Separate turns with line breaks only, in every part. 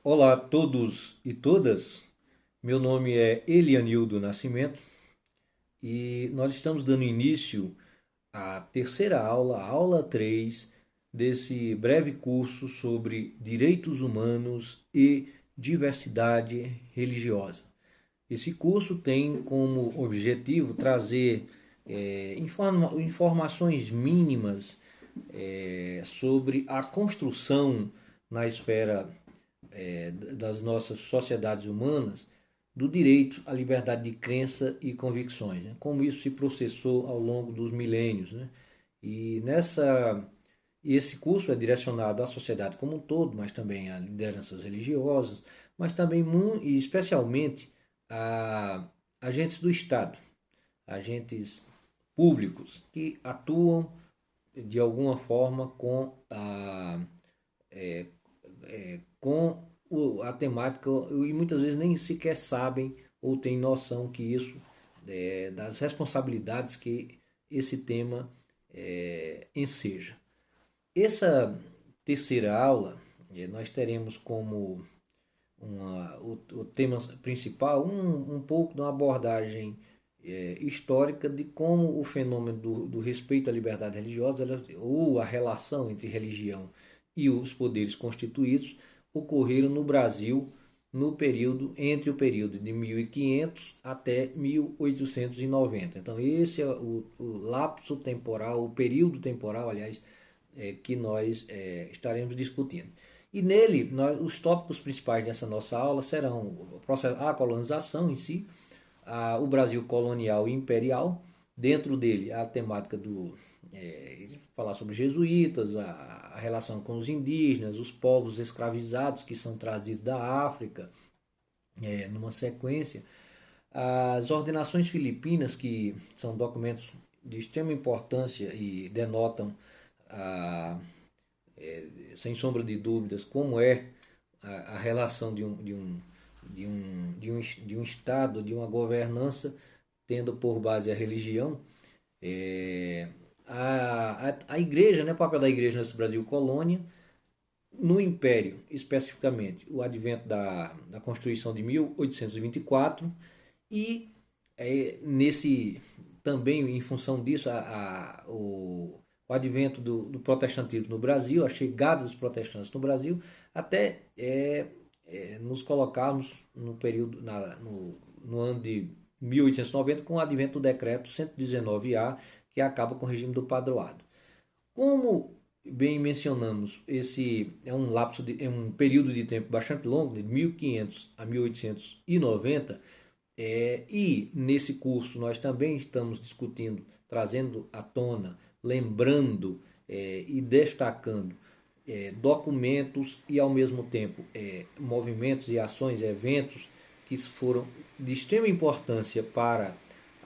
Olá a todos e todas, meu nome é Elianildo Nascimento e nós estamos dando início à terceira aula, a aula 3 desse breve curso sobre direitos humanos e diversidade religiosa. Esse curso tem como objetivo trazer informações mínimas sobre a construção na esfera das nossas sociedades humanas do direito à liberdade de crença e convicções, né? Como isso se processou ao longo dos milênios, né? E esse curso é direcionado à sociedade como um todo, mas também a lideranças religiosas, mas também e especialmente a agentes do Estado, agentes públicos que atuam de alguma forma com a temática e muitas vezes nem sequer sabem ou têm noção que isso das responsabilidades que esse tema enseja. Essa terceira aula nós teremos como o tema principal um pouco de uma abordagem histórica de como o fenômeno do respeito à liberdade religiosa ou a relação entre religião e os poderes constituídos ocorreram no Brasil no período entre o período de 1500 até 1890. Então esse é o lapso temporal, o período temporal, aliás, que nós estaremos discutindo. E nele, os tópicos principais dessa nossa aula serão a colonização em si, o Brasil colonial e imperial, dentro dele a temática falar sobre jesuítas, a relação com os indígenas, os povos escravizados que são trazidos da África, numa sequência, as ordenações filipinas, que são documentos de extrema importância e denotam, sem sombra de dúvidas, como é a relação de um Estado, de uma governança, tendo por base a religião. A igreja, né, o papel da igreja nesse Brasil colônia, no Império, especificamente, o advento da Constituição de 1824 e nesse também em função disso o advento do protestantismo no Brasil, a chegada dos protestantes no Brasil, até nos colocarmos no período no ano de 1890 com o advento do decreto 119A, que acaba com o regime do padroado. Como bem mencionamos, esse é um é um período de tempo bastante longo, de 1500 a 1890, e nesse curso nós também estamos discutindo, trazendo à tona, lembrando e destacando documentos e ao mesmo tempo movimentos e ações, eventos que foram de extrema importância para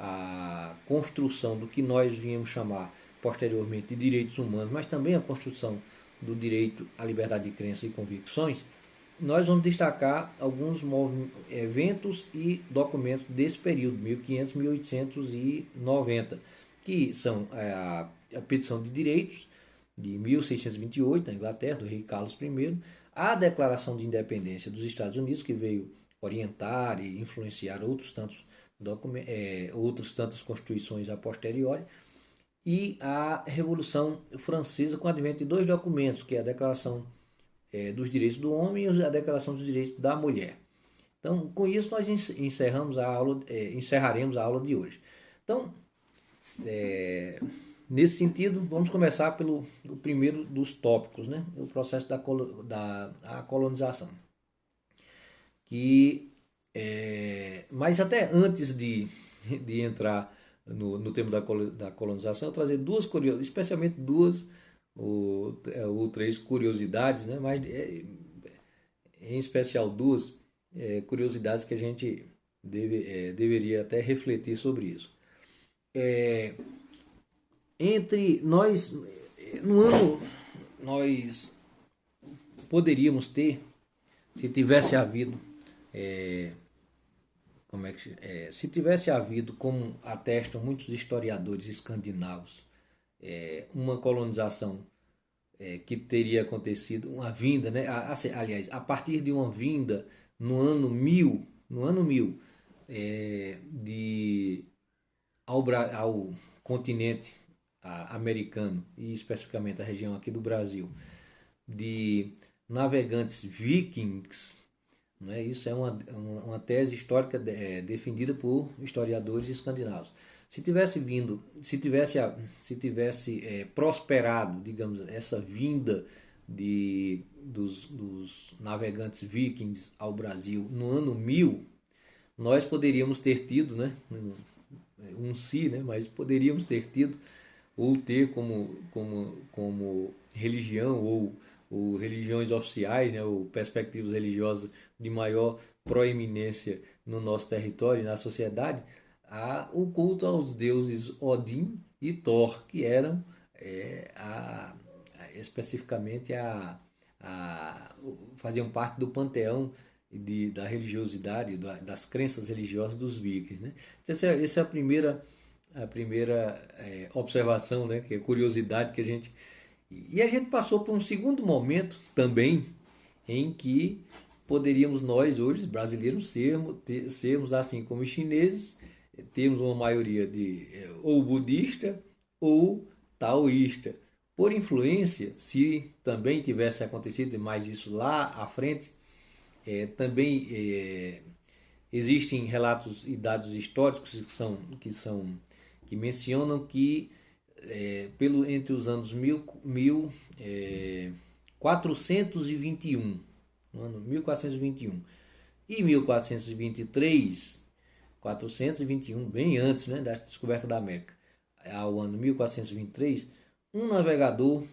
a construção do que nós viemos chamar posteriormente de direitos humanos, mas também a construção do direito à liberdade de crença e convicções. Nós vamos destacar alguns eventos e documentos desse período, 1500 1890, que são a Petição de Direitos, de 1628, na Inglaterra, do rei Carlos I, a Declaração de Independência dos Estados Unidos, que veio orientar e influenciar outras tantas constituições a posteriori, e a Revolução Francesa, com o advento de dois documentos, que é a Declaração dos Direitos do Homem e a Declaração dos Direitos da Mulher. Então, com isso, nós encerraremos a aula de hoje. Então, nesse sentido, vamos começar pelo o primeiro dos tópicos, né? O processo da colonização. Mas até antes de entrar no tema da colonização, eu trazer duas curiosidades, especialmente duas ou três curiosidades, né? Mas em especial duas curiosidades que a gente deveria até refletir sobre isso. Entre nós, no ano, nós poderíamos ter, se tivesse havido, se tivesse havido, como atestam muitos historiadores escandinavos, uma colonização que teria acontecido uma vinda, né? Aliás, a partir de uma vinda no ano 1000, de ao continente americano e especificamente a região aqui do Brasil, de navegantes vikings, né? Isso é uma tese histórica defendida por historiadores escandinavos. Se tivesse vindo, se tivesse prosperado, digamos, essa vinda dos navegantes vikings ao Brasil no ano 1000, nós poderíamos ter tido, né, né, mas poderíamos ter tido ou ter como religião ou religiões oficiais, né, ou perspectivas religiosas de maior proeminência no nosso território e na sociedade, o culto aos deuses Odin e Thor, que eram especificamente faziam parte do panteão da religiosidade, das crenças religiosas dos vikings, né? Essa é a primeira observação, né, que é curiosidade que a gente. E a gente passou por um segundo momento também em que poderíamos nós hoje brasileiros sermos assim como os chineses, temos uma maioria de ou budista ou taoísta. Por influência, se também tivesse acontecido mais isso lá à frente, também existem relatos e dados históricos que mencionam que entre os anos 1421, no ano 1421 e 1423, 421, bem antes, né, da descoberta da América, ao ano 1423, um navegador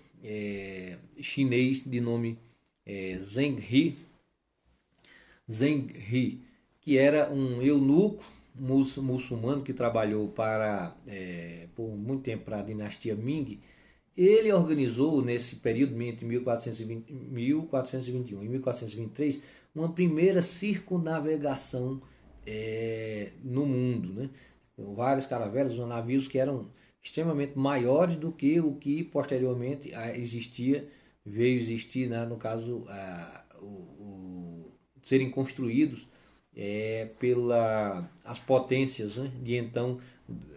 chinês de nome Zheng He, que era um eunuco muçulmano que trabalhou por muito tempo para a dinastia Ming. Ele organizou nesse período entre 1421 e 1423 uma primeira circunnavegação no mundo, né? Várias caravelas, navios que eram extremamente maiores do que o que posteriormente veio existir, né? No caso, serem construídos pelas potências, né, de então,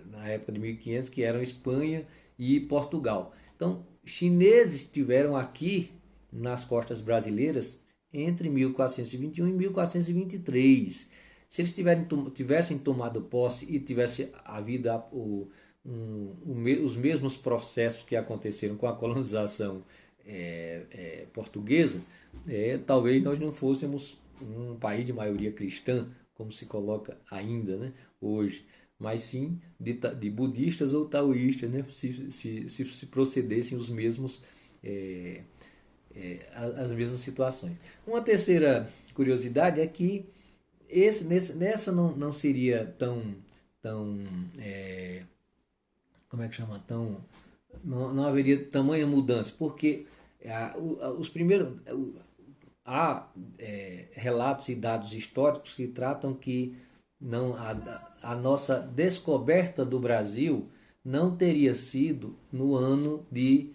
na época de 1500, que eram Espanha e Portugal. Então, chineses estiveram aqui nas costas brasileiras entre 1421 e 1423. Se eles tivessem tomado posse e tivesse havido os mesmos processos que aconteceram com a colonização portuguesa, talvez nós não fôssemos um país de maioria cristã, como se coloca ainda, né, hoje, mas sim de budistas ou taoístas, né, se procedessem as mesmas situações. Uma terceira curiosidade é que nessa não seria tão como é que chama, não haveria tamanha mudança, porque os primeiros há relatos e dados históricos que tratam que a nossa descoberta do Brasil não teria sido no ano de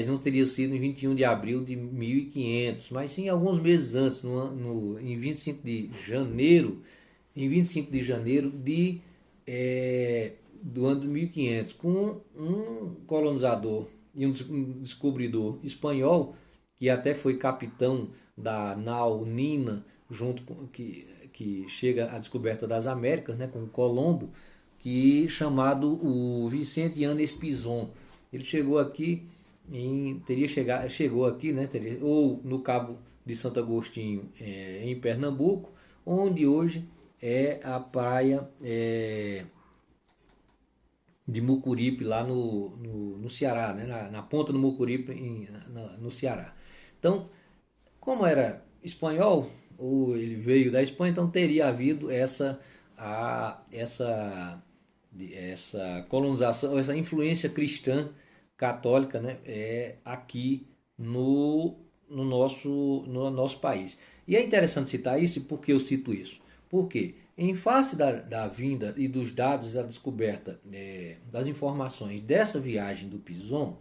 não teria sido em 21 de abril de 1500, mas sim alguns meses antes, em 25 de janeiro, do ano de 1500, com um colonizador e um descobridor espanhol, que até foi capitão da nau Nina, que chega à descoberta das Américas, né, com Colombo, chamado o Vicente Yanes Pizon. Ele chegou aqui chegou aqui, né, ou no Cabo de Santo Agostinho, em Pernambuco, onde hoje é a praia de Mucuripe, lá no Ceará, né, na ponta do Mucuripe, no Ceará. Então, como era espanhol, ou ele veio da Espanha, então teria havido essa colonização, essa influência cristã católica, né, aqui no nosso país. E é interessante citar isso. Por que eu cito isso? Porque em face da vinda e dos dados da descoberta das informações dessa viagem do Pizon,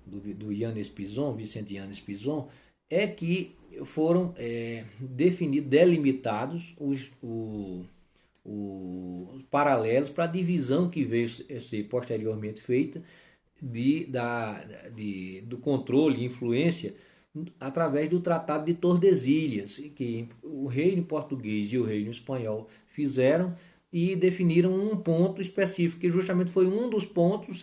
do Yanez Pizon, Vicente Yanez Pizon, é que foram delimitados os paralelos para a divisão que veio a ser posteriormente feita do controle e influência através do Tratado de Tordesilhas, que o reino português e o reino espanhol fizeram e definiram um ponto específico, que justamente foi um dos pontos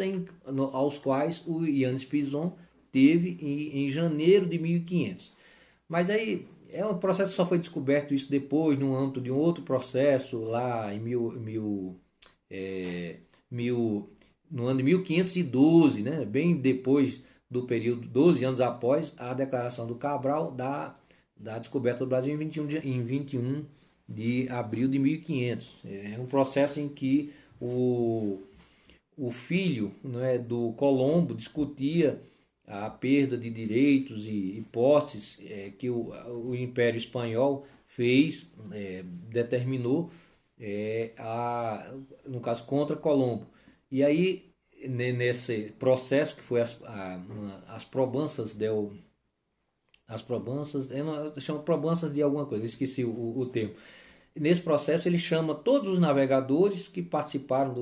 aos quais o Yanez Pizon teve em janeiro de 1500. Mas aí é um processo que só foi descoberto isso depois, no âmbito de um outro processo, lá em no ano de 1512, né? Bem depois do período, 12 anos após a declaração do Cabral da descoberta do Brasil em 21 de abril de 1500. É um processo em que o filho, né, do Colombo discutia a perda de direitos e posses que o Império Espanhol fez, determinou, no caso, contra Colombo. E aí, nesse processo, que foi as probanças eu chamo probanças de alguma coisa, esqueci o termo. Nesse processo ele chama todos os navegadores que participaram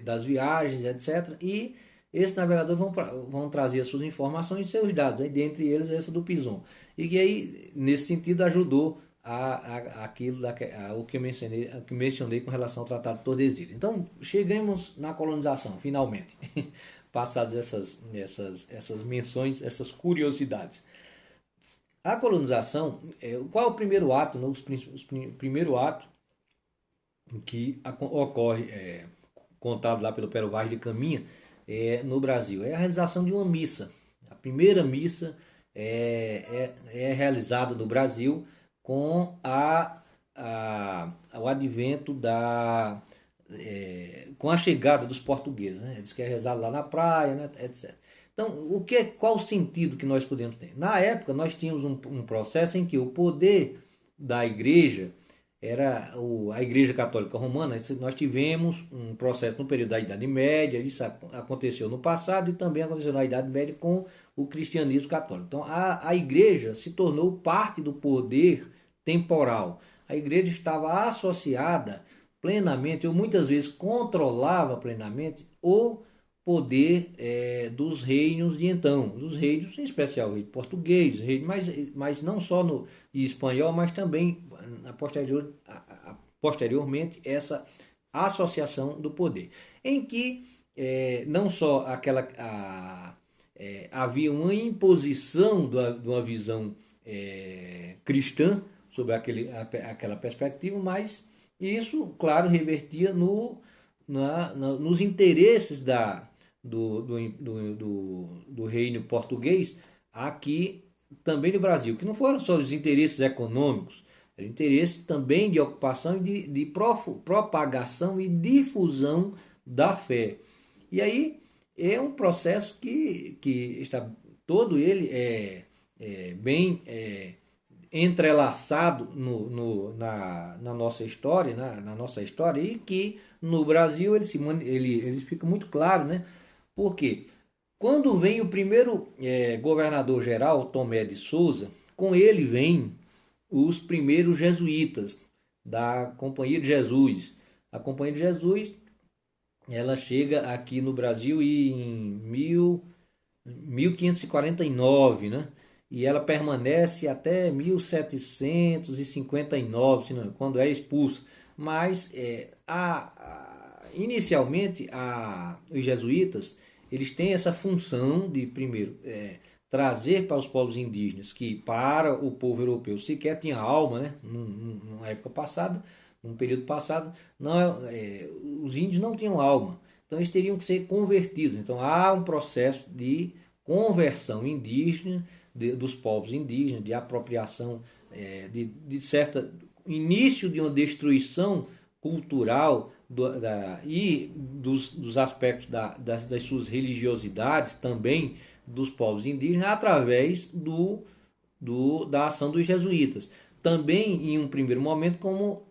das viagens, etc. E esses navegadores vão trazer as suas informações e seus dados, aí, dentre eles essa do Pizon. E que aí, nesse sentido, ajudou o que eu mencionei com relação ao Tratado de Tordesilhas. Então, chegamos na colonização, finalmente, passadas essas menções, essas curiosidades. A colonização, qual é o primeiro ato, né, o primeiro ato que ocorre, contado lá pelo Pero Vaz de Caminha, no Brasil? É a realização de uma missa. A primeira missa é realizada no Brasil com o advento com a chegada dos portugueses, né? Eles querem rezar lá na praia, né? Etc. Então, qual o sentido que nós podemos ter? Na época, nós tínhamos um processo em que o poder da igreja era a Igreja Católica Romana. Nós tivemos um processo no período da Idade Média, isso aconteceu no passado e também aconteceu na Idade Média com o cristianismo católico. Então, a igreja se tornou parte do poder temporal. A igreja estava associada plenamente, ou muitas vezes controlava plenamente, o poder dos reinos de então, dos reinos, em especial o rei português, mas não só no espanhol, mas também posteriormente essa associação do poder, em que não só havia uma imposição de uma visão cristã sobre aquela perspectiva, mas isso, claro, revertia nos interesses do reino português aqui também no Brasil, que não foram só os interesses econômicos, eram interesses também de ocupação e de propagação e difusão da fé. E aí é um processo que está todo ele bem entrelaçado na nossa história, na nossa história, e que no Brasil ele fica muito claro, né? Porque quando vem o primeiro governador geral, Tomé de Souza, com ele vem os primeiros jesuítas da Companhia de Jesus. A Companhia de Jesus, ela chega aqui no Brasil em 1549, né? E ela permanece até 1759, quando é expulsa. Mas inicialmente os jesuítas eles têm essa função de, primeiro, trazer para os povos indígenas, que para o povo europeu sequer tinha alma, né? Numa época passada, num período passado, os índios não tinham alma. Então eles teriam que ser convertidos. Então há um processo de conversão indígena, dos povos indígenas, de apropriação, de certa início de uma destruição cultural e dos aspectos das suas religiosidades também dos povos indígenas através da ação dos jesuítas. Também em um primeiro momento como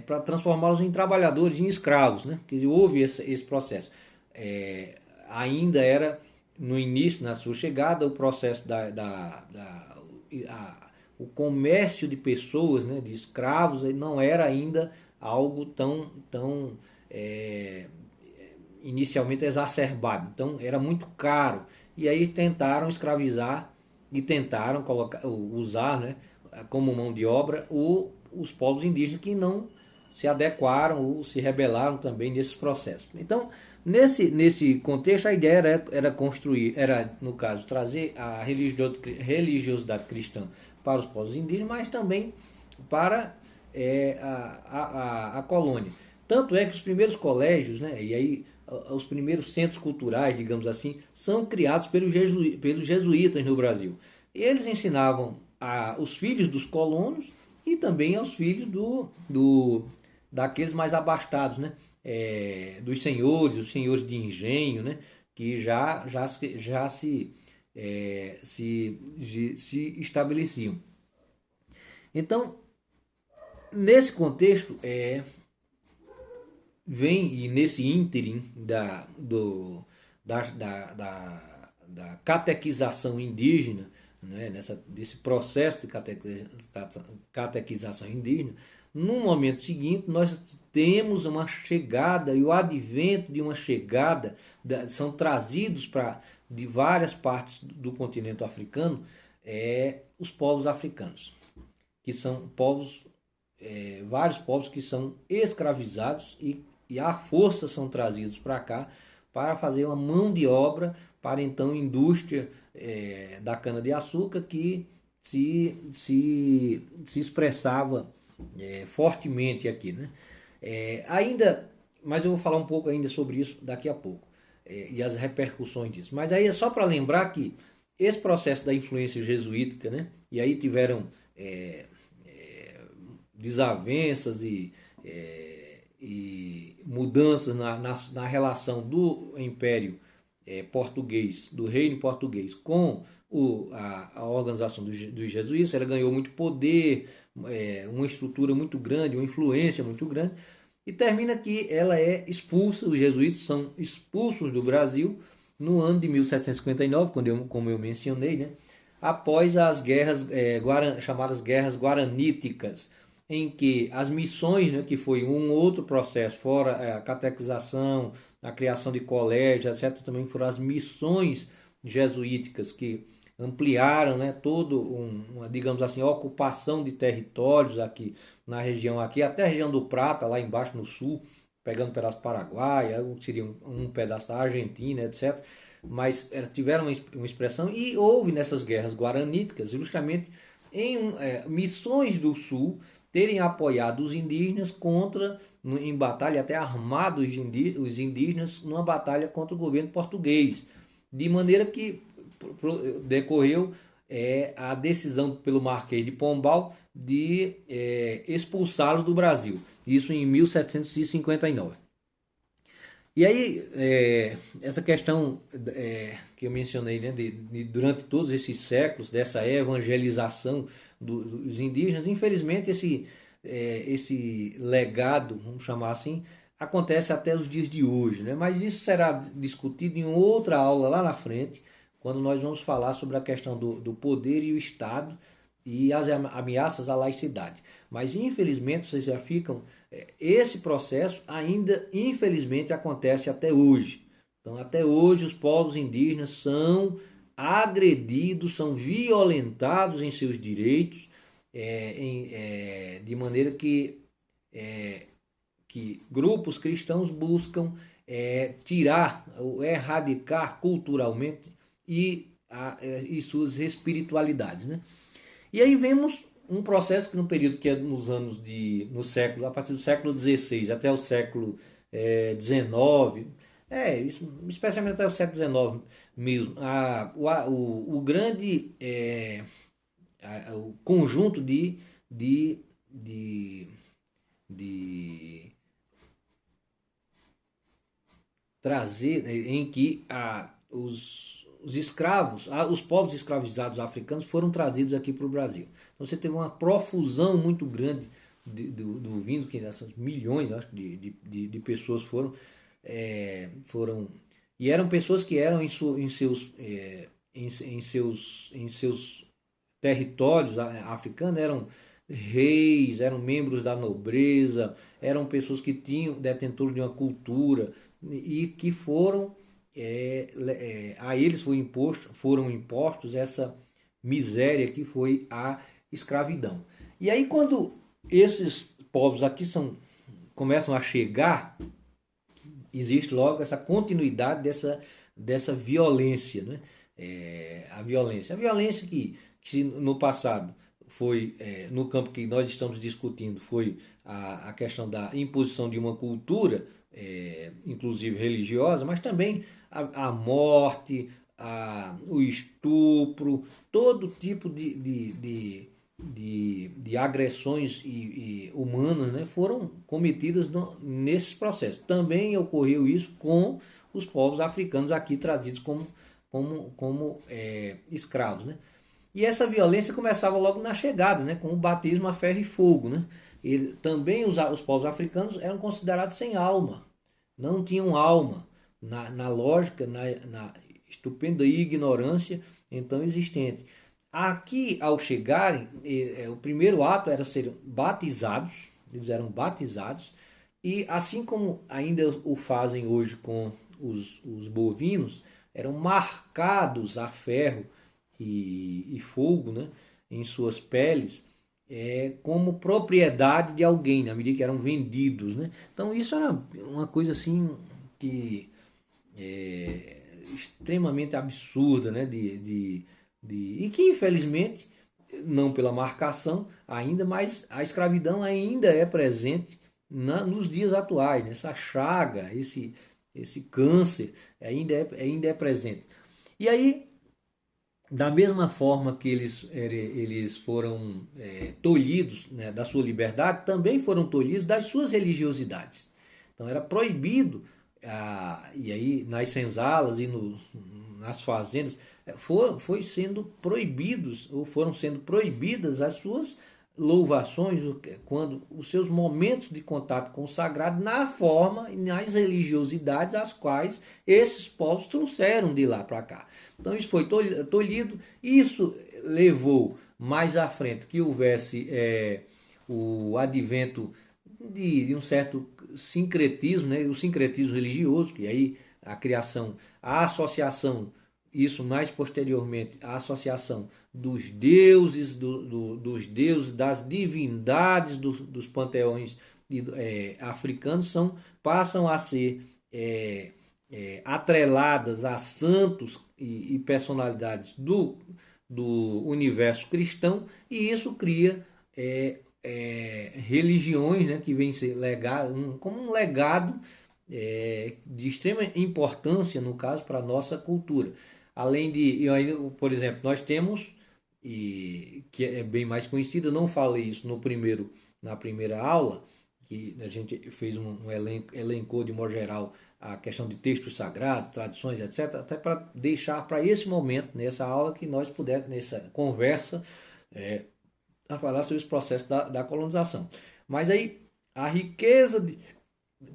para transformá-los em trabalhadores, em escravos, né? Que houve esse processo. Ainda era no início, na sua chegada, o processo o comércio de pessoas, né, de escravos, ele não era ainda algo tão inicialmente exacerbado. Então era muito caro. E aí tentaram escravizar e tentaram usar, né, como mão de obra os povos indígenas que não se adequaram ou se rebelaram também nesses processos. Então, nesse contexto, a ideia era construir, no caso, trazer a religiosidade cristã para os povos indígenas, mas também para a colônia. Tanto é que os primeiros colégios, né, e aí os primeiros centros culturais, digamos assim, são criados pelos jesuítas no Brasil. Eles ensinavam os filhos dos colonos e também aos filhos daqueles mais abastados, né? Dos senhores, os senhores de engenho, né? Que já se estabeleciam. Então, nesse contexto, vem, e nesse ínterim da catequização indígena, né, desse processo de catequização indígena, no momento seguinte nós temos uma chegada e o advento de uma chegada, são trazidos de várias partes do continente africano os povos africanos, que são vários povos que são escravizados e à força são trazidos para cá para fazer uma mão de obra para então indústria da cana-de-açúcar que se expressava fortemente aqui, né? Mas eu vou falar um pouco ainda sobre isso daqui a pouco, e as repercussões disso. Mas aí é só para lembrar que esse processo da influência jesuítica, né? E aí tiveram desavenças e mudanças na relação do Império português, do reino português com a organização dos jesuítas. Ela ganhou muito poder, uma estrutura muito grande, uma influência muito grande, e termina que ela é expulsa, os jesuítas são expulsos do Brasil no ano de 1759, como eu mencionei, né, após as guerras chamadas guerras guaraníticas, em que as missões, né, que foi um outro processo, fora a catequização, a criação de colégios, etc., também foram as missões jesuíticas que ampliaram, né, uma, digamos assim, ocupação de territórios aqui na região, aqui até a região do Prata, lá embaixo no sul, pegando um pedaço do Paraguai, seria um pedaço da Argentina, etc., mas tiveram uma expressão, e houve nessas guerras guaraníticas justamente missões do sul terem apoiado os indígenas em batalha até armado os indígenas numa batalha contra o governo português, de maneira que decorreu a decisão pelo Marquês de Pombal de expulsá-los do Brasil, isso em 1759. E aí, essa questão que eu mencionei, né, durante todos esses séculos, dessa evangelização dos indígenas, infelizmente esse legado, vamos chamar assim, acontece até os dias de hoje, né? Mas isso será discutido em outra aula lá na frente, quando nós vamos falar sobre a questão do poder e o Estado e as ameaças à laicidade. Mas infelizmente vocês já ficam, esse processo ainda infelizmente acontece até hoje. Então até hoje os povos indígenas são agredidos, são violentados em seus direitos, de maneira que grupos cristãos buscam tirar ou erradicar culturalmente e suas espiritualidades, né? E aí vemos um processo que no período que é a partir do século XVI até o século XIX, especialmente até o século XIX mesmo, o grande o conjunto de trazer, em que os escravos, os povos escravizados africanos foram trazidos aqui para o Brasil. Então você teve uma profusão muito grande do vinho, que essas milhões, acho, de pessoas foram E eram pessoas que eram em seus territórios africanos, eram reis, eram membros da nobreza, eram pessoas que tinham detentor de uma cultura e que foram a eles foram impostos essa miséria que foi a escravidão. E aí quando esses povos aqui começam a chegar, existe logo essa continuidade dessa violência, né? A violência que no passado foi, no campo que nós estamos discutindo, foi a questão da imposição de uma cultura, inclusive religiosa, mas também a morte, o estupro, todo tipo de agressões humanas, né, foram cometidas nesses processos. Também ocorreu isso com os povos africanos aqui trazidos como escravos, né? E essa violência começava logo na chegada, né, com o batismo a ferro e fogo, né? Também os povos africanos eram considerados sem alma, não tinham alma na lógica, na estupenda ignorância então existente. Aqui, ao chegarem, o primeiro ato era serem batizados, eles eram batizados, e assim como ainda o fazem hoje com os bovinos, eram marcados a ferro e fogo, né, em suas peles, como propriedade de alguém, na medida que eram vendidos, né? Então isso era uma coisa assim que extremamente absurda, né, e que infelizmente, não pela marcação ainda, mas a escravidão ainda é presente nos dias atuais, né? Essa chaga, esse câncer ainda é presente. E aí, da mesma forma que eles foram tolhidos, né, da sua liberdade, também foram tolhidos das suas religiosidades. Então era proibido, e aí nas senzalas e nas fazendas, foi sendo proibidos, ou foram sendo proibidas as suas louvações, quando os seus momentos de contato com o sagrado, na forma e nas religiosidades as quais esses povos trouxeram de lá para cá. Então isso foi tolhido, isso levou mais à frente que houvesse o advento de um certo sincretismo, né? O sincretismo religioso, que aí a criação, a associação, isso mais posteriormente, a associação dos deuses, dos deuses, das divindades dos panteões africanos passam a ser atreladas a santos e personalidades do universo cristão, e isso cria religiões, né, que vem ser como um legado de extrema importância, no caso, para a nossa cultura. Além de, por exemplo, nós temos, que é bem mais conhecido, eu não falei isso na primeira aula, que a gente fez elencou de modo geral a questão de textos sagrados, tradições, etc., até para deixar para esse momento, nessa aula, que nós pudermos, nessa conversa, a falar sobre os processos da colonização. Mas aí, a riqueza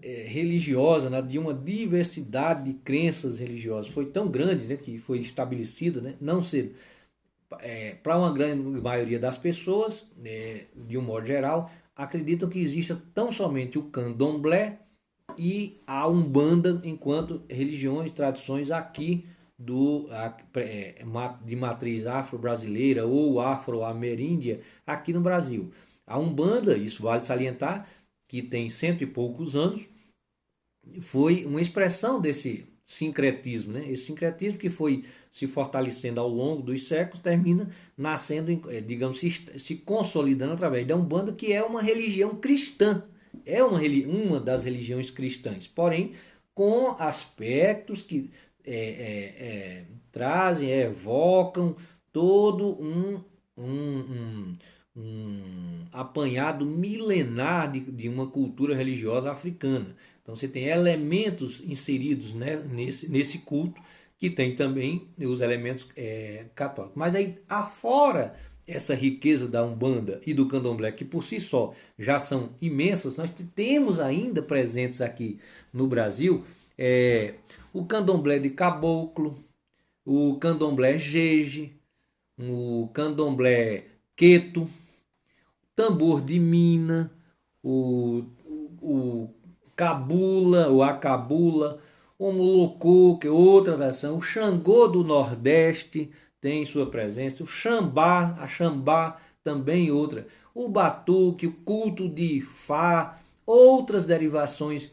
religiosa, né, de uma diversidade de crenças religiosas foi tão grande, né, que foi estabelecido, né, não ser para uma grande maioria das pessoas, de um modo geral, acreditam que exista tão somente o candomblé e a umbanda enquanto religiões, tradições aqui de matriz afro-brasileira ou afro-ameríndia aqui no Brasil. A umbanda, isso vale salientar, que tem 100 e poucos anos, foi uma expressão desse sincretismo, né? Esse sincretismo que foi se fortalecendo ao longo dos séculos, termina nascendo, digamos, se consolidando através da Umbanda, que é uma religião cristã, é uma das religiões cristãs, porém com aspectos que trazem, evocam todo um apanhado milenar de uma cultura religiosa africana. Então você tem elementos inseridos, né, nesse culto, que tem também os elementos católicos. Mas aí, afora essa riqueza da Umbanda e do Candomblé, que por si só já são imensas, nós temos ainda presentes aqui no Brasil o candomblé de caboclo, o candomblé jeje, o candomblé queto, tambor de mina, o cabula, o acabula, o molocô, que é outra versão, o Xangô do Nordeste tem sua presença, o Xambá, a Xambá também outra, o batuque, o culto de Fá, outras derivações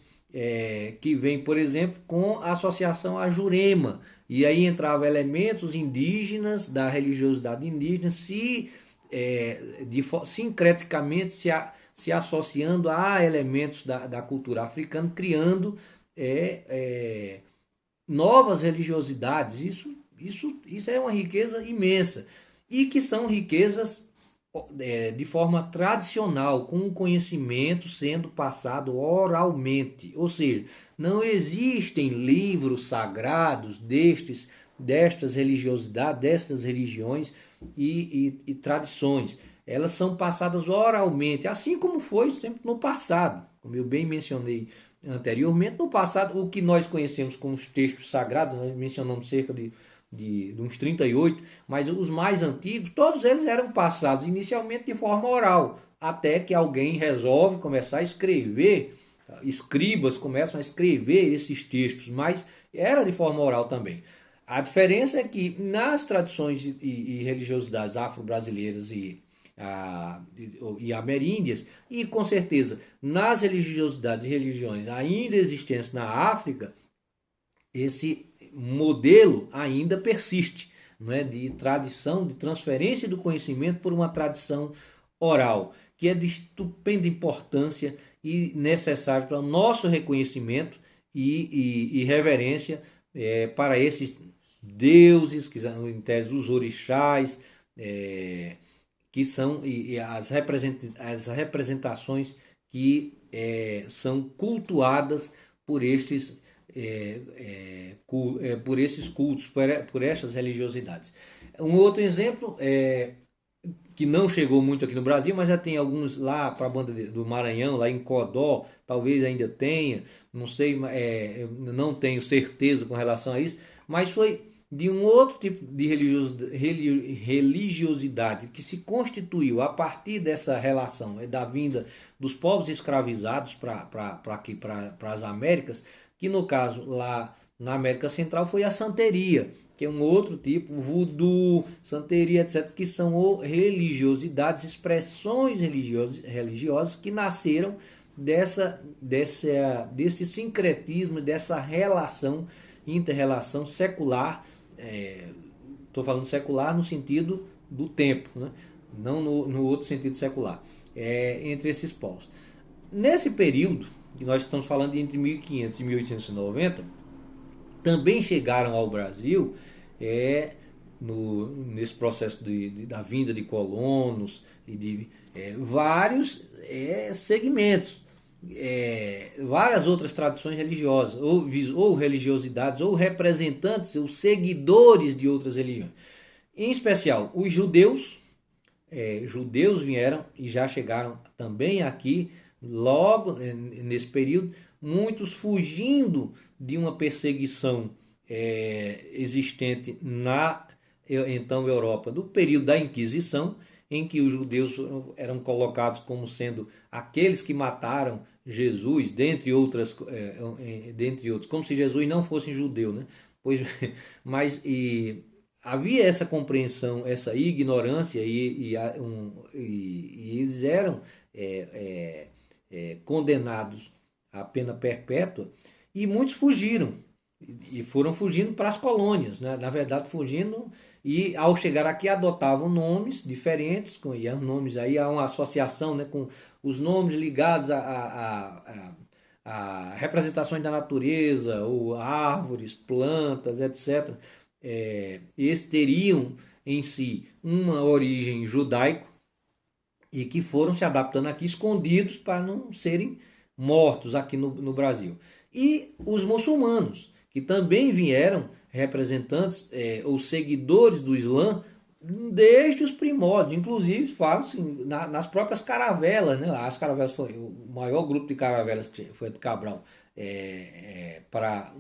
que vem, por exemplo, com a associação à Jurema. E aí entravam elementos indígenas, da religiosidade indígena, sincreticamente se associando a elementos da cultura africana, criando novas religiosidades. Isso é uma riqueza imensa. E que são riquezas de forma tradicional, com o conhecimento sendo passado oralmente. Ou seja, não existem livros sagrados destas religiosidades, destas religiões e tradições. Elas são passadas oralmente, assim como foi sempre no passado. Como eu bem mencionei anteriormente, no passado, o que nós conhecemos como os textos sagrados, nós mencionamos cerca de uns 38, mas os mais antigos, todos eles eram passados inicialmente de forma oral, até que alguém resolve começar a escrever, escribas começam a escrever esses textos, mas era de forma oral também. A diferença é que nas tradições e religiosidades afro-brasileiras e ameríndias, e com certeza nas religiosidades e religiões ainda existentes na África, esse modelo ainda persiste, não é? De tradição, de transferência do conhecimento por uma tradição oral, que é de estupenda importância e necessário para o nosso reconhecimento e reverência para esses deuses, que são em tese os orixás, que são as representações que são cultuadas por por esses cultos, por estas religiosidades. Um outro exemplo que não chegou muito aqui no Brasil, mas já tem alguns lá para a banda do Maranhão, lá em Codó, talvez ainda tenha, não sei, eu não tenho certeza com relação a isso, mas foi de um outro tipo de religiosidade que se constituiu a partir dessa relação da vinda dos povos escravizados para as Américas, que no caso lá na América Central foi a santeria, que é um outro tipo, voodoo, santeria, etc., que são religiosidades, expressões religiosas que nasceram desse sincretismo, dessa relação, inter-relação secular. Estou falando secular no sentido do tempo, né? Não no outro sentido secular, entre esses povos. Nesse período, que nós estamos falando entre 1500 e 1890, também chegaram ao Brasil, nesse processo da vinda de colonos e de vários segmentos, várias outras tradições religiosas, ou religiosidades, ou representantes, ou seguidores de outras religiões. Em especial, os judeus. Judeus vieram e já chegaram também aqui, logo nesse período, muitos fugindo de uma perseguição existente na então Europa, do período da Inquisição, em que os judeus eram colocados como sendo aqueles que mataram Jesus, dentre outros, como se Jesus não fosse judeu, né? Pois, mas havia essa compreensão, essa ignorância e eles eram condenados à pena perpétua e muitos fugiram e foram fugindo para as colônias, né? Na verdade fugindo, e ao chegar aqui adotavam nomes diferentes, e os nomes aí há uma associação, né, com os nomes ligados a representações da natureza, ou árvores, plantas, etc. Eles teriam em si uma origem judaico e que foram se adaptando aqui escondidos para não serem mortos aqui no Brasil. E os muçulmanos, que também vieram representantes ou seguidores do Islã desde os primórdios, inclusive falam assim, nas próprias caravelas, né? As caravelas foi o maior grupo de caravelas que foi de Cabral para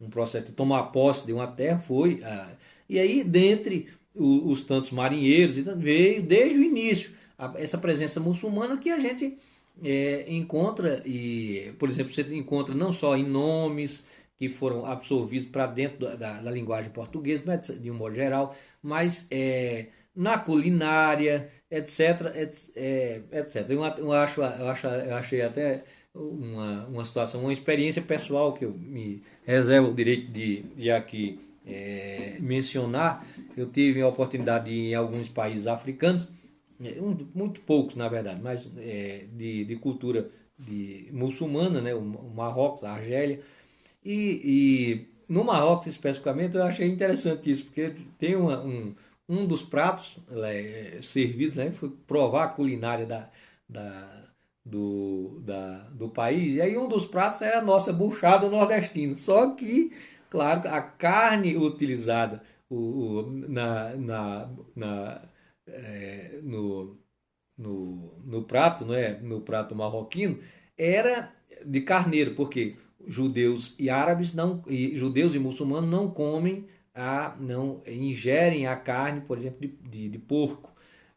um processo de tomar posse de uma terra, e aí dentre os tantos marinheiros, veio desde o início essa presença muçulmana que a gente encontra, e por exemplo, você encontra não só em nomes que foram absorvidos para dentro da linguagem portuguesa, né, de um modo geral, mas na culinária, etc, etc. Eu achei até uma situação, uma experiência pessoal que eu me reservo o direito de aqui mencionar. Eu tive a oportunidade de ir em alguns países africanos, muito poucos na verdade, mas de cultura muçulmana, né? O Marrocos, a Argélia, e no Marrocos especificamente eu achei interessante isso, porque tem um dos pratos servidos, né? Foi provar a culinária da, do país, e aí um dos pratos era a nossa buchada nordestina, só que, claro, a carne utilizada na, no, no prato, não é? No prato marroquino, era de carneiro, porque judeus e árabes não, e judeus e muçulmanos não comem não ingerem a carne, por exemplo, de porco,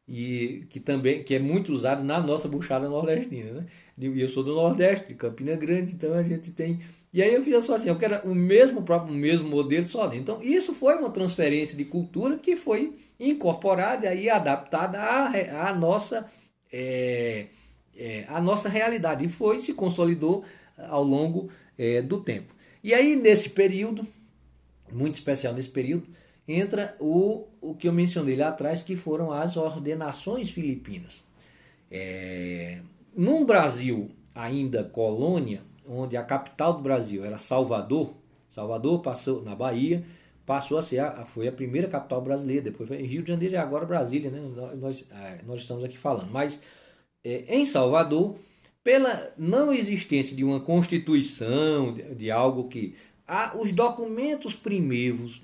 e que é muito usado na nossa buchada nordestina, né? E eu sou do Nordeste, de Campina Grande, então a gente tem. E aí eu fiz só assim, eu quero o mesmo modelo só. Então isso foi uma transferência de cultura que foi incorporada e adaptada à nossa a nossa realidade, e foi se consolidou ao longo do tempo. E aí nesse período muito especial, nesse período entra o que eu mencionei lá atrás, que foram as ordenações filipinas. Num Brasil ainda colônia, onde a capital do Brasil era Salvador, Salvador passou na Bahia, passou a ser foi a primeira capital brasileira, depois foi Rio de Janeiro e agora Brasília, né? Nós estamos aqui falando, mas em Salvador, pela não existência de uma constituição, de algo que os documentos primeiros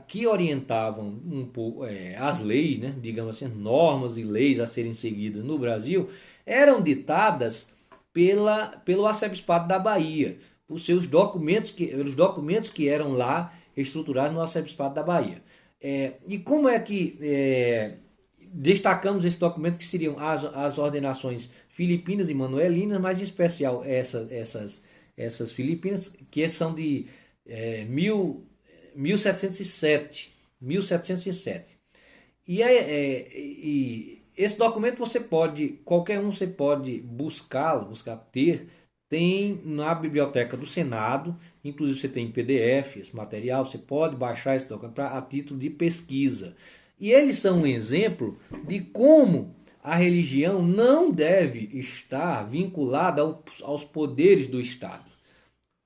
que orientavam um pouco as leis, né, digamos assim, normas e leis a serem seguidas no Brasil, eram ditadas pelo arcebispado da Bahia, os seus documentos os documentos que eram lá estruturados no arcebispado da Bahia. E como é que destacamos esse documento, que seriam as ordenações filipinas e manuelinas, mas em especial essas filipinas, que são de 1707. 1707. E esse documento qualquer um você pode buscar ter, tem na biblioteca do Senado, inclusive você tem em PDF esse material, você pode baixar esse documento a título de pesquisa. E eles são um exemplo de como a religião não deve estar vinculada aos poderes do Estado.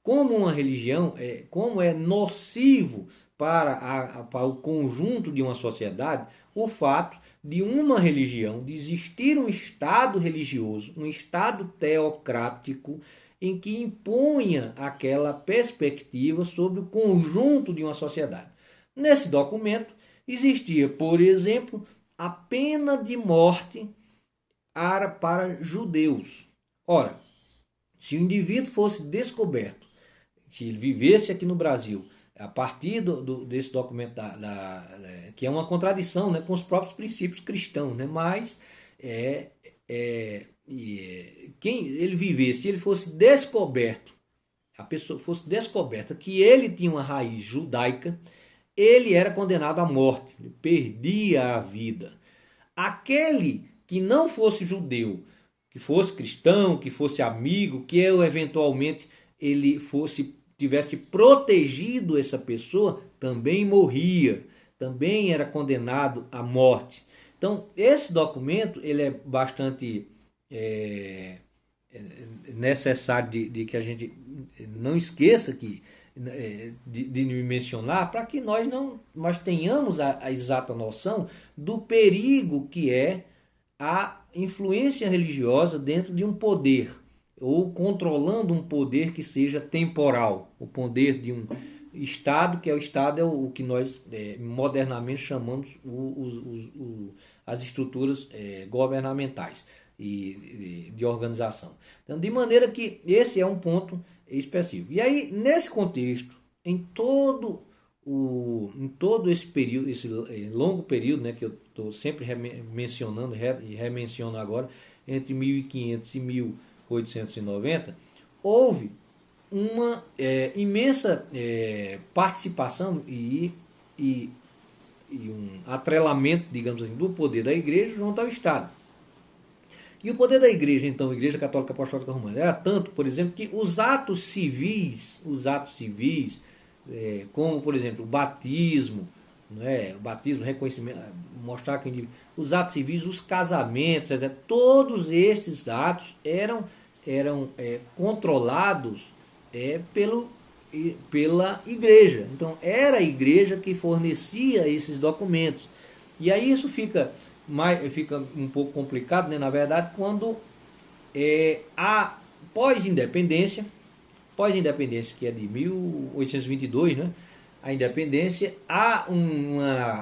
Como uma religião, como é nocivo para o conjunto de uma sociedade o fato de uma religião, de existir um Estado religioso, um Estado teocrático, em que impunha aquela perspectiva sobre o conjunto de uma sociedade. Nesse documento existia, por exemplo, a pena de morte para judeus. Ora, se o indivíduo fosse descoberto, se ele vivesse aqui no Brasil, a partir desse documento, que é uma contradição, né, com os próprios princípios cristãos, né, mas quem ele vivesse, se ele fosse descoberto, a pessoa fosse descoberta que ele tinha uma raiz judaica, ele era condenado à morte, ele perdia a vida. Aquele que não fosse judeu, que fosse cristão, que fosse amigo, que eventualmente ele tivesse protegido essa pessoa, também morria, também era condenado à morte. Então, esse documento ele é bastante necessário de que a gente não esqueça de mencionar, para que nós tenhamos a exata noção do perigo que é a influência religiosa dentro de um poder, ou controlando um poder que seja temporal, o poder de um Estado, que o Estado é o que nós modernamente chamamos as estruturas governamentais e de organização. Então, de maneira que esse é um ponto específico. E aí, nesse contexto em todo esse período, esse longo período, né, que eu estou sempre mencionando e remenciono agora, entre 1500 e 1890, houve uma imensa participação e, e um atrelamento, digamos assim, do poder da igreja junto ao Estado. E o poder da igreja, então, a Igreja Católica Apostólica Romana, era tanto, por exemplo, que os atos civis, como, por exemplo, o batismo, o batismo, reconhecimento, mostrar que os atos civis, os casamentos, etc., todos estes atos eram controlados pela igreja. Então, era a igreja que fornecia esses documentos. E aí isso fica um pouco complicado, né, na verdade, quando a pós-independência, que é de 1822, né, a independência,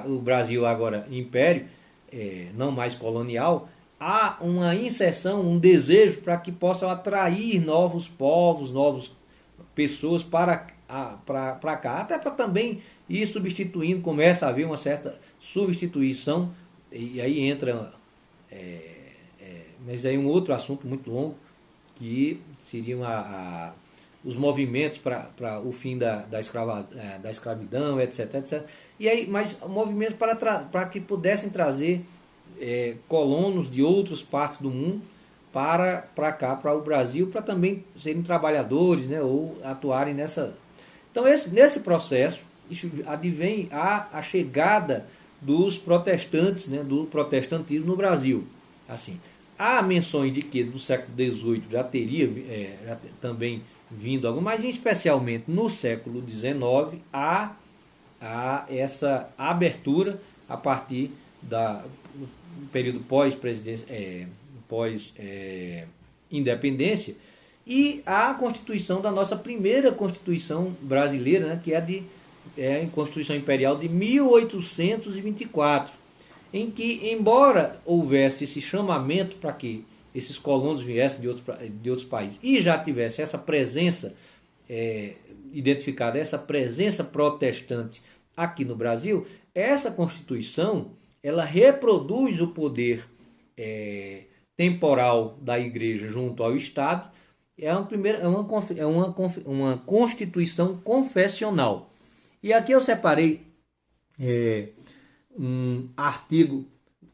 o Brasil agora império, não mais colonial, há uma inserção, um desejo para que possam atrair novos povos, novas pessoas para cá, até para também ir substituindo, começa a haver uma certa substituição, e aí entra, mas aí um outro assunto muito longo, que seriam os movimentos para o fim da escravidão, etc, etc. E aí, mas movimentos para que pudessem trazer colonos de outras partes do mundo para cá, para o Brasil, para também serem trabalhadores, né, ou atuarem nessa. Então, nesse processo, advém a chegada dos protestantes, né, do protestantismo no Brasil. Assim, há menções de que no século XVIII já teria também vindo algo, mas especialmente no século XIX há essa abertura a partir do período pós-independência e a constituição da nossa primeira Constituição brasileira, né, que é a Constituição Imperial de 1824, em que, embora houvesse esse chamamento para que esses colonos viessem de outros países e já tivesse essa presença identificada, essa presença protestante aqui no Brasil, essa Constituição ela reproduz o poder temporal da Igreja junto ao Estado. É uma Constituição confessional. E aqui eu separei um artigo,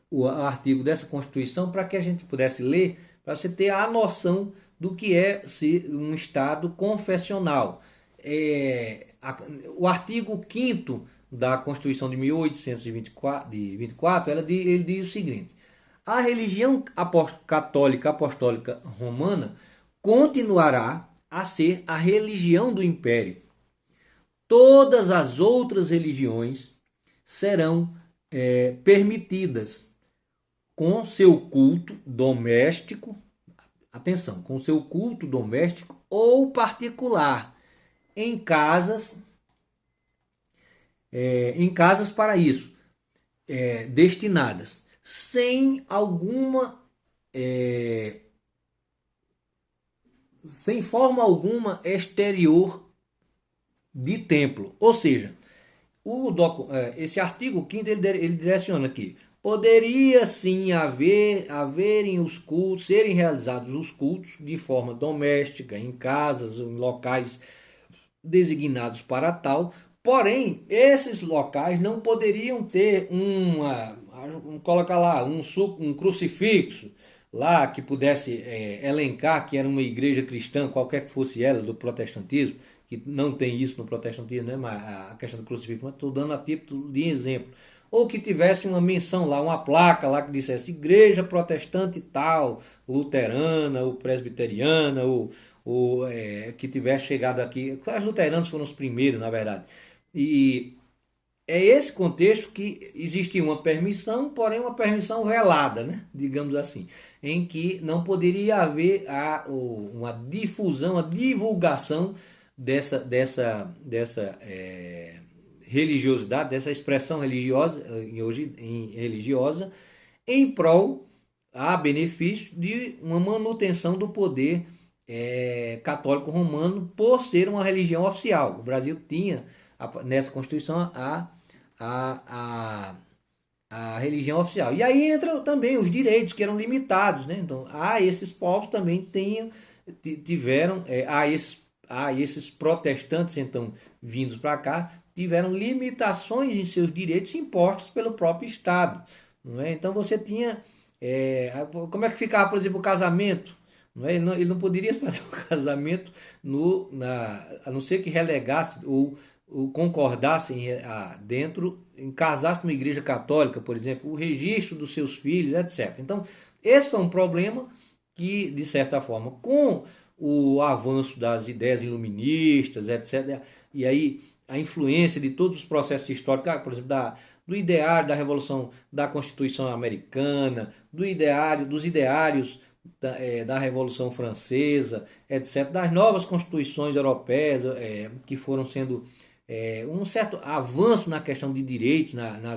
o artigo dessa Constituição, para que a gente pudesse ler, para você ter a noção do que é ser um Estado confessional. O artigo 5º da Constituição de 1824, ele diz o seguinte: a religião católica apostólica romana continuará a ser a religião do Império. Todas as outras religiões serão permitidas com seu culto doméstico, atenção, com seu culto doméstico ou particular, em casas para isso, destinadas, sem forma alguma exterior de templo. Ou seja, esse artigo 5º ele direciona aqui: poderia sim haverem os cultos, serem realizados os cultos de forma doméstica, em casas, em locais designados para tal, porém, esses locais não poderiam ter colocar lá um crucifixo lá que pudesse elencar que era uma igreja cristã, qualquer que fosse ela, do protestantismo, que não tem isso no protestantismo, né? Mas a questão do crucifixo, mas estou dando a título de exemplo. Ou que tivesse uma menção lá, uma placa lá que dissesse igreja protestante tal, luterana, ou presbiteriana, ou que tivesse chegado aqui. As luteranas foram os primeiros, na verdade. E é esse contexto que existia uma permissão, porém uma permissão velada, né? Digamos assim, em que não poderia haver uma difusão, uma divulgação dessa religiosidade, dessa expressão religiosa em prol, a benefício de uma manutenção do poder católico romano por ser uma religião oficial. O Brasil tinha nessa Constituição a, a religião oficial. E aí entram também os direitos que eram limitados, né? Então, esses povos também tiveram, esses protestantes, então, vindos para cá, tiveram limitações em seus direitos impostos pelo próprio Estado. Não é? Então, você tinha... como é que ficava, por exemplo, o casamento? Não é? Ele não poderia fazer o casamento a não ser que relegasse ou concordassem casasse numa igreja católica, por exemplo, o registro dos seus filhos, etc. Então, esse foi um problema que, de certa forma, com o avanço das ideias iluministas, etc., e aí a influência de todos os processos históricos, por exemplo, do ideário da Revolução da Constituição Americana, dos ideários da Revolução Francesa, etc., das novas constituições europeias que foram sendo um certo avanço na questão de direitos,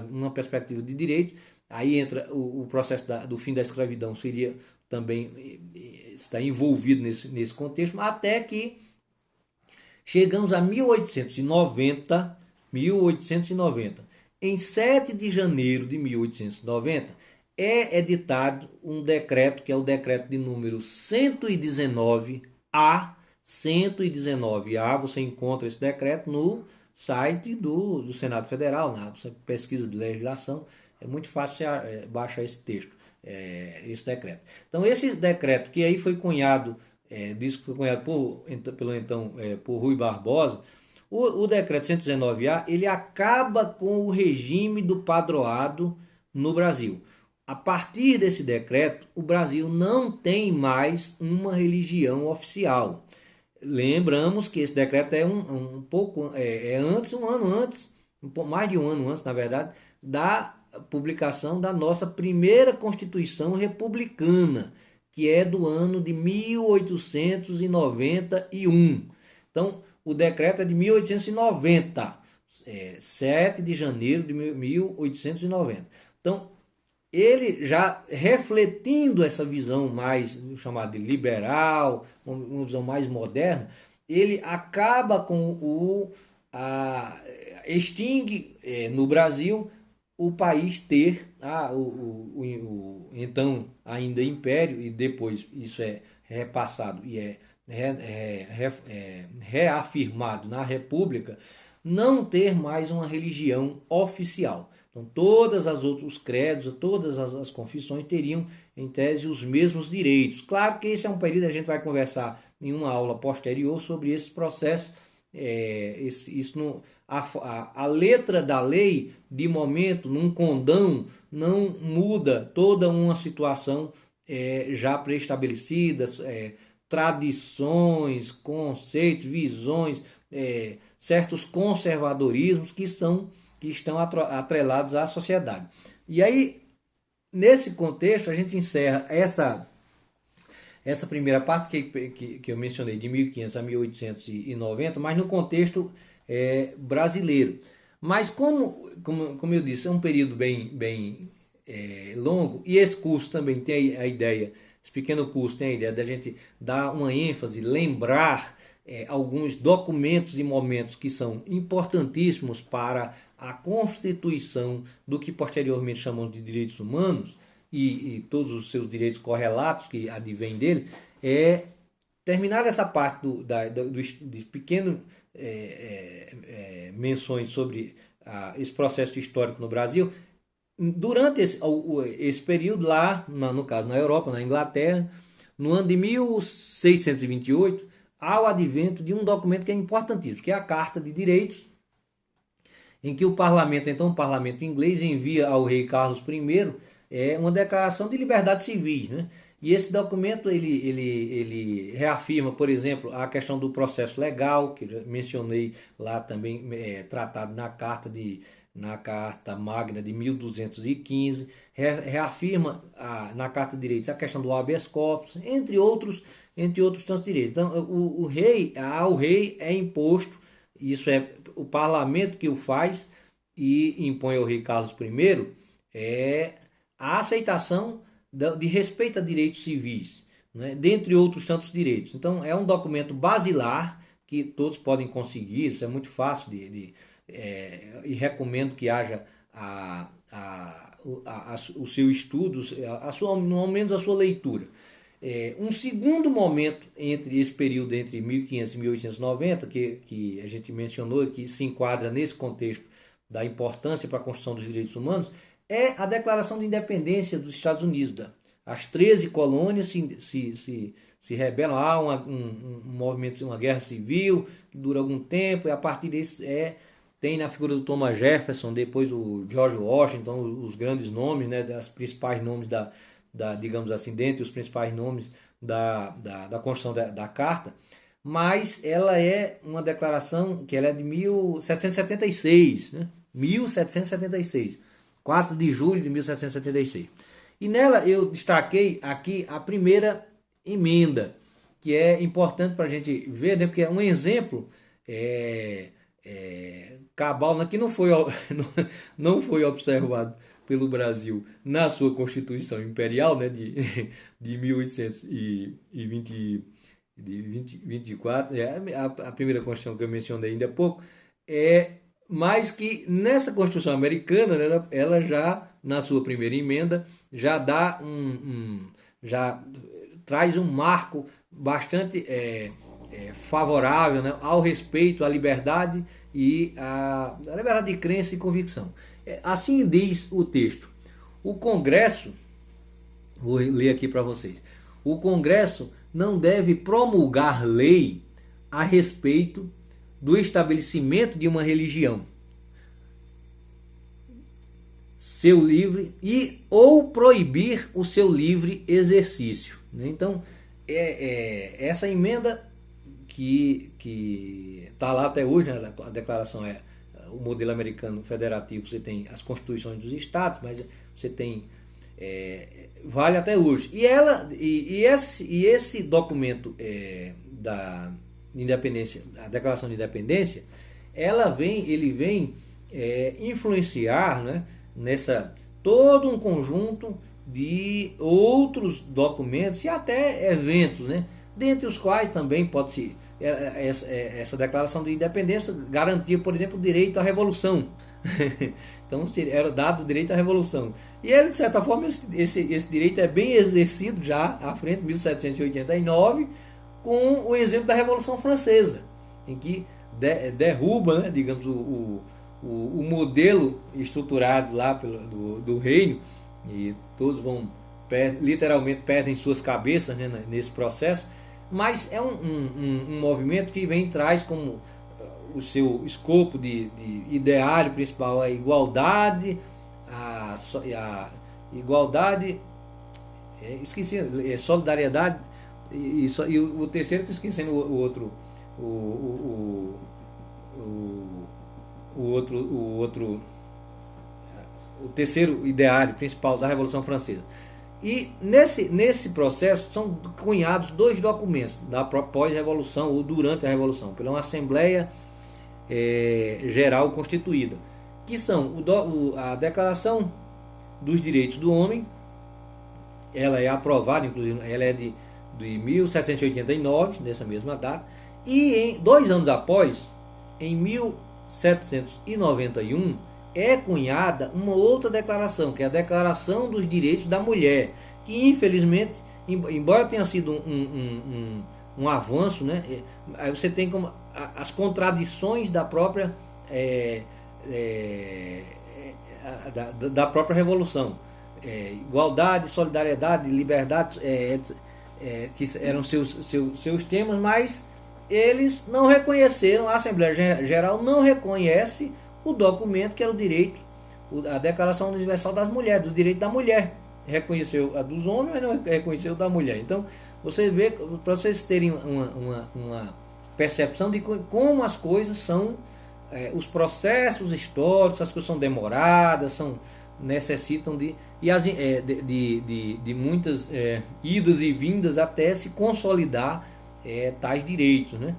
numa perspectiva de direito. Aí entra o processo do fim da escravidão, seria também está envolvido nesse contexto, até que chegamos a 1890. Em 7 de janeiro de 1890, é editado um decreto, que é o decreto de número 119A. 119A, você encontra esse decreto no site do Senado Federal, na pesquisa de legislação. É muito fácil você baixar esse texto, esse decreto. Então, esse decreto, que aí foi cunhado, diz que foi cunhado por Rui Barbosa, o decreto 119A, ele acaba com o regime do padroado no Brasil. A partir desse decreto, o Brasil não tem mais uma religião oficial. Lembramos que esse decreto é um ano antes, mais de um ano antes, na verdade, da publicação da nossa primeira Constituição Republicana, que é do ano de 1891. Então, o decreto é de 1890, 7 de janeiro de 1890. Então, ele já refletindo essa visão mais chamada de liberal, uma visão mais moderna, ele acaba com extingue no Brasil o país ter então ainda império, e depois isso é repassado e reafirmado na República, não ter mais uma religião oficial. Então, todas as outros credos, todas as confissões teriam, em tese, os mesmos direitos. Claro que esse é um período, a gente vai conversar em uma aula posterior sobre esse processo. A letra da lei, de momento, num condão, não muda toda uma situação já pré-estabelecida, tradições, conceitos, visões, certos conservadorismos que estão atrelados à sociedade. E aí, nesse contexto, a gente encerra essa primeira parte que eu mencionei, de 1500 a 1890, mas no contexto brasileiro. Mas como eu disse, é um período bem longo, e esse curso também tem a ideia, esse pequeno curso tem a ideia da gente dar uma ênfase, lembrar alguns documentos e momentos que são importantíssimos para a constituição do que posteriormente chamam de direitos humanos e todos os seus direitos correlatos que advêm dele. Terminar essa parte de pequeno menções sobre esse processo histórico no Brasil. Durante esse período lá, no caso na Europa, na Inglaterra, no ano de 1628, há o advento de um documento que é importantíssimo, que é a Carta de Direitos, em que o parlamento inglês, envia ao rei Carlos I uma declaração de liberdades civis, né? E esse documento ele reafirma, por exemplo, a questão do processo legal, que eu mencionei lá também, tratado na Carta Magna de 1215, reafirma na Carta de Direitos a questão do habeas corpus, entre outros tantos direitos. Então, ao rei é imposto, isso é o parlamento que o faz e impõe ao rei Carlos I, a aceitação de respeito a direitos civis. né, dentre outros tantos direitos. Então, é um documento basilar que todos podem conseguir, isso é muito fácil e recomendo que haja o seu estudo, ao menos a sua leitura. Um segundo momento entre esse período entre 1500 e 1890, que a gente mencionou, que se enquadra nesse contexto da importância para a construção dos direitos humanos, é a Declaração de Independência dos Estados Unidos. As 13 colônias se rebelam, há um movimento, uma guerra civil que dura algum tempo, e a partir desse tem na figura do Thomas Jefferson, depois o George Washington, os grandes nomes, né, os principais nomes digamos assim, dentre os principais nomes da construção da Carta, mas ela é uma declaração que ela é de 1776, né? 1776, 4 de julho de 1776. E nela eu destaquei aqui a primeira emenda, que é importante para a gente ver, né, porque é um exemplo cabal, né, que não foi observado pelo Brasil na sua Constituição Imperial, né, de 1824, a primeira Constituição que eu mencionei ainda há pouco, mas que nessa Constituição Americana, né, ela já, na sua primeira emenda, já dá já traz um marco bastante favorável, né, ao respeito à liberdade e à liberdade de crença e convicção. Assim diz o texto. O Congresso, vou ler aqui para vocês, o Congresso não deve promulgar lei a respeito do estabelecimento de uma religião, seu livre ou proibir o seu livre exercício. Então, essa emenda que está lá até hoje, né, a declaração o modelo americano federativo, você tem as constituições dos estados, mas você tem vale até hoje. E esse documento da independência, a Declaração de Independência, ele vem influenciar, né, nessa todo um conjunto de outros documentos e até eventos, né, dentre os quais também pode-se essa Declaração de Independência garantia, por exemplo, o direito à revolução. Então era dado o direito à revolução. E ele, de certa forma, esse direito é bem exercido já à frente de 1789, com o exemplo da Revolução Francesa, em que derruba, né, digamos, o modelo estruturado lá do reino, e todos literalmente perdem suas cabeças, né, nesse processo. Mas é um movimento que traz como o seu escopo de ideário principal a igualdade, a igualdade, solidariedade, e o terceiro, estou esquecendo o outro, o terceiro ideário principal da Revolução Francesa. E nesse processo são cunhados 2 documentos da pós-revolução ou durante a revolução, pela uma Assembleia Geral Constituída, que são a Declaração dos Direitos do Homem. Ela é aprovada, inclusive, ela é de 1789, dessa mesma data, e 2 anos após, em 1791, é cunhada uma outra declaração, que é a Declaração dos Direitos da Mulher, que infelizmente, embora tenha sido um avanço, né, aí você tem como as contradições da própria da própria revolução, igualdade, solidariedade, liberdade, que eram seus temas, mas eles não reconheceram, a Assembleia Geral não reconhece o documento que era o direito, a Declaração Universal das Mulheres, do direito da mulher. Reconheceu a dos homens, mas não reconheceu da mulher. Então, você vê, para vocês terem uma percepção de como as coisas são, os processos históricos, as coisas são demoradas, necessitam de muitas idas e vindas até se consolidar tais direitos, né?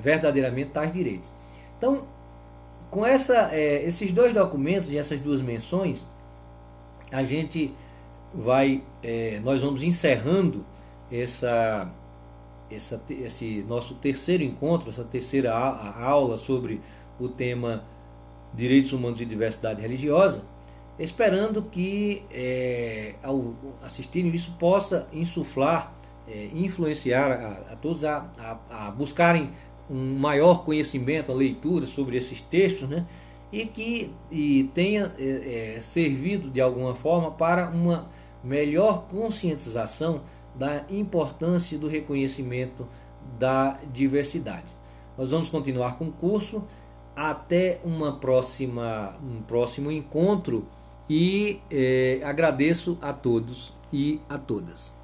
Verdadeiramente tais direitos. Então, com esses 2 documentos e essas 2 menções, a gente nós vamos encerrando esse nosso terceiro encontro, essa terceira aula sobre o tema Direitos Humanos e Diversidade Religiosa, esperando que ao assistirem isso possa insuflar, influenciar a todos a buscarem um maior conhecimento, a leitura sobre esses textos, né? E tenha servido de alguma forma para uma melhor conscientização da importância do reconhecimento da diversidade. Nós vamos continuar com o curso até um próximo encontro e agradeço a todos e a todas.